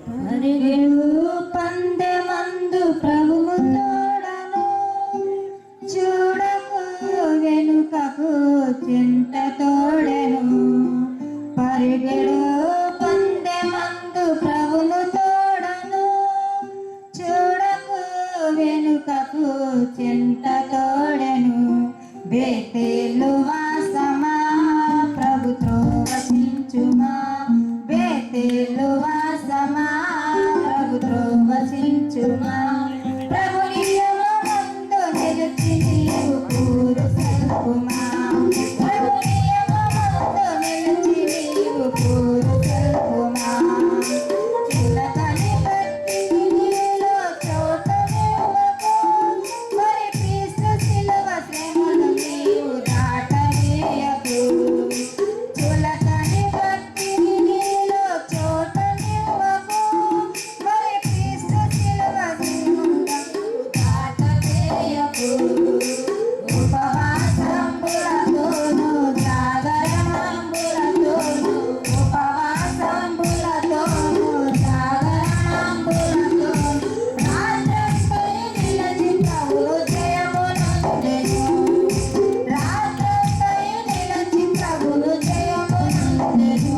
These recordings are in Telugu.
పరిగెడు పందెమందు ప్రభువు తోడను, చూడకు వెనుకకు చింత తోడెను. పరిగెడు పందెమందు ప్రభువు తోడను, చూడకు వెనుకకు చింత తోడెను. బేతేలు వాసమా ప్రభు త్రోవ చించుమా, బేతేలు వాసమా ప్రభు త్రోవ చించుమా. ప్రభు నియమమందు నిలిచి నీవు కూరు సల్పుమా, ప్రభు నియమమందు నిలిచి నీవు కూరు సల్పుమా. చిలకని బట్టి నీలో చోటనివ్వకు, మరి క్రీస్తు శిలువ శ్రమను నీవు దాటనీయకు. చిలకని బట్టి నీలో చోటనివ్వకు, మరి క్రీస్తు శిలువ శ్రమను దాటనీయకు. ఉపవాసంబులతోను జాగరణంబులతోను, ఉపవాసంబులతోను జాగరణంబులతోను రాత్రంతయు నిలిచి ప్రభువు జయమునొందెను. రాత్రంతయు నిలిచి ప్రభువు జయమునొందెను.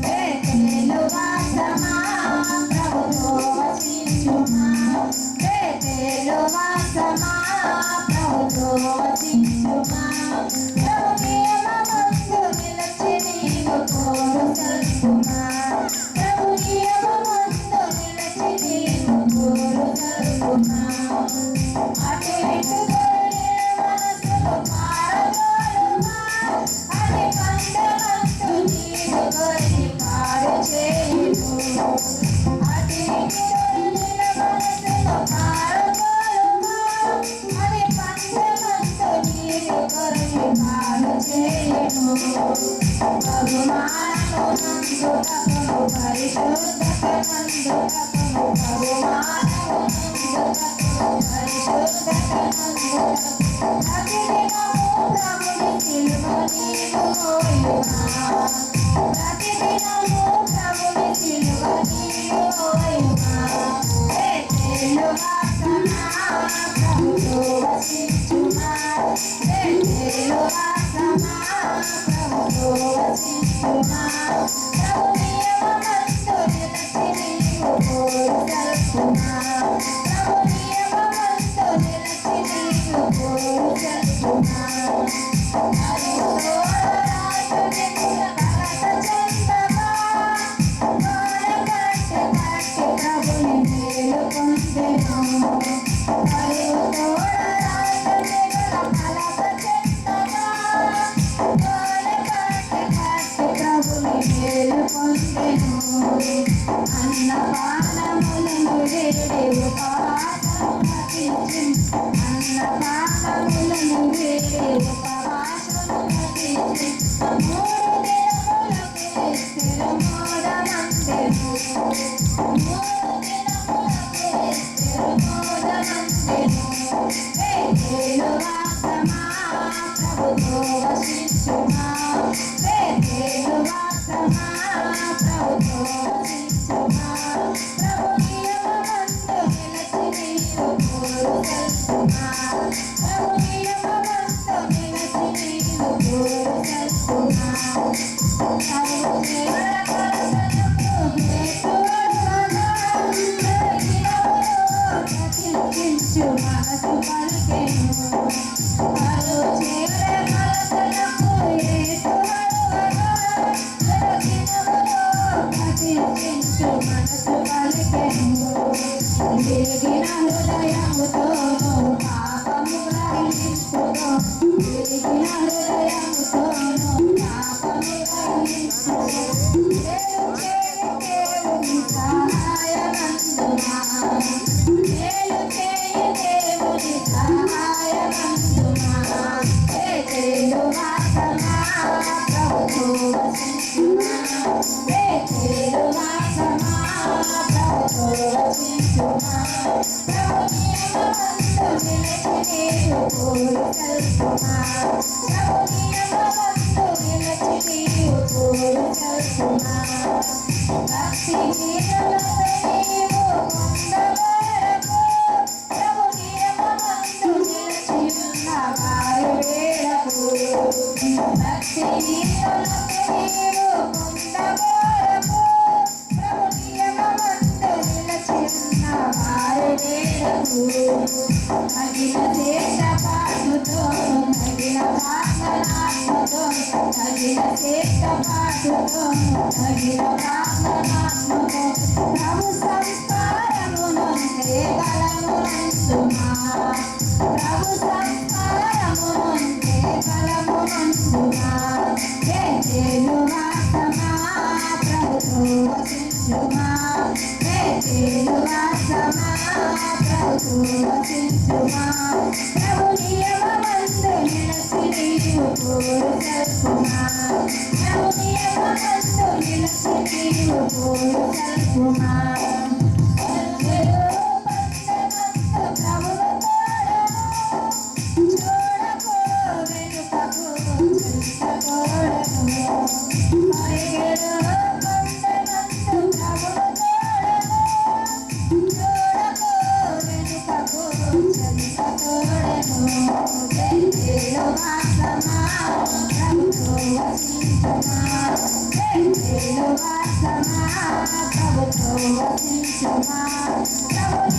బేతేలు వాసమా ప్రభుతో వసించుమా, బేతేలు వాసమా ప్రభుతో వసించుమా. ప్రభు నియమమందు నిలిచి నీవు కోరు సల్పుమా, ప్రభు నియమమందు నిలిచి నీవు కోరు సల్పుమా. అటు ఇటు దొరికిన మనసులు పారదోలుమా, అది పందెమందు నీవు కొరి పాడు చేయుము. అటు ఇటు దొరికిన మనసులు పారదోలుమా, అది పందెమందు నీవు కొరి పాడు చేయుము. బహుమానమునందుటకును పరిశుద్ధతనందుటకును, బహుమానమునందుటకును పరిశుద్ధతనందుటకును ప్రతిదినము ప్రభుని శిలువ నీవు మోయుమా, ప్రతిదినము ప్రభుని శిలువ నీవు మోయుమా. బేతేలు వాసమా ప్రభుతో వసించుమా, బేతేలు వాసమా ప్రభుతో వసించుమా. ప్రభు నియమమందు నిలిచి నీవు కోరు సల్పుమా, ప్రభు నియమమందు నిలిచి నీవు కోరు సల్పుమా. మరియు తోడరాజు నిత్య కలత చెందమా, తోడకట్టి కట్టి ప్రభుని మేలు పొందెను. మరియు తోడరాజు నిత్య కలత చెందమా, తోడకట్టి కట్టి ప్రభుని మేలు పొందెను. అన్నపానములను వేడి ఉపవాసము నటించి, అన్నపానములను వేడి ఉపవాసము నటించి, 3 దినములకు స్థిరమోదమందెను. 3 దినములకు స్థిరమోదమందెను. బేతేలు వాసమా ప్రభుతో వసించుమా, బేతేలు వాసమా ప్రభుతో వసించుమా. ప్రభు నియమమందు నిలిచి నీవు కోరు సల్పుమా, ప్రభు నియమమందు నిలిచి నీవు కోరు సల్పుమా. ప్రభువు దేవుడ కలతలకు హేతువడువగా, దొరికినప్పుడు ప్రతిష్ఠించు మనసు పలికెను. ప్రభువు దేవుడ కలతలకు హేతువడువగా, దొరికినప్పుడు ప్రతిష్ఠించు మనసు పలికెను. విరిగిన హృదయముతోను పాపము గ్రహించును, విరిగిన హృదయముతోను పాపము గ్రహించును. మేలు చేయి దేవుని సహాయమందుమా, మేలు చేయి దేవుని సహాయమందుమా. బేతేలు వాసమా ప్రభుతో వసించుమా, బేతేలు వాసమా ప్రభుతో వసించుమా. ప్రభు నియమమందు నిలిచి నీవు కోరు సల్పుమా, ప్రభు నియమమందు నిలిచి నీవు కోరు సల్పుమా. భక్తి గీతలతో ఈనులకు నీవు పొందగోరకు ప్రభు నియమమందు నిలచి ఉన్న వారి నేలకు తగిన శేషపాటుతో తగిన ప్రార్థనాత్మతో తగిన శేషపాటుతో తగిన ప్రార్థనాత్మతో ప్రభు సంస్కారమునందే బలమునందుమా ప్రభు సంస్కారమునందే బలమునందుమా చేసేను వాసమా ప్రభుతో వసించుమా చేసేను వాసమా ప్రభుతో వసించుమా ప్రభు నియమమందు నిలచి నీవు కోరు తెలుపుమా ప్రభు నియమమందు నిలచి నీవు కోరు తెలుపుమా ప్రభుతో వసించుమా ప్రభు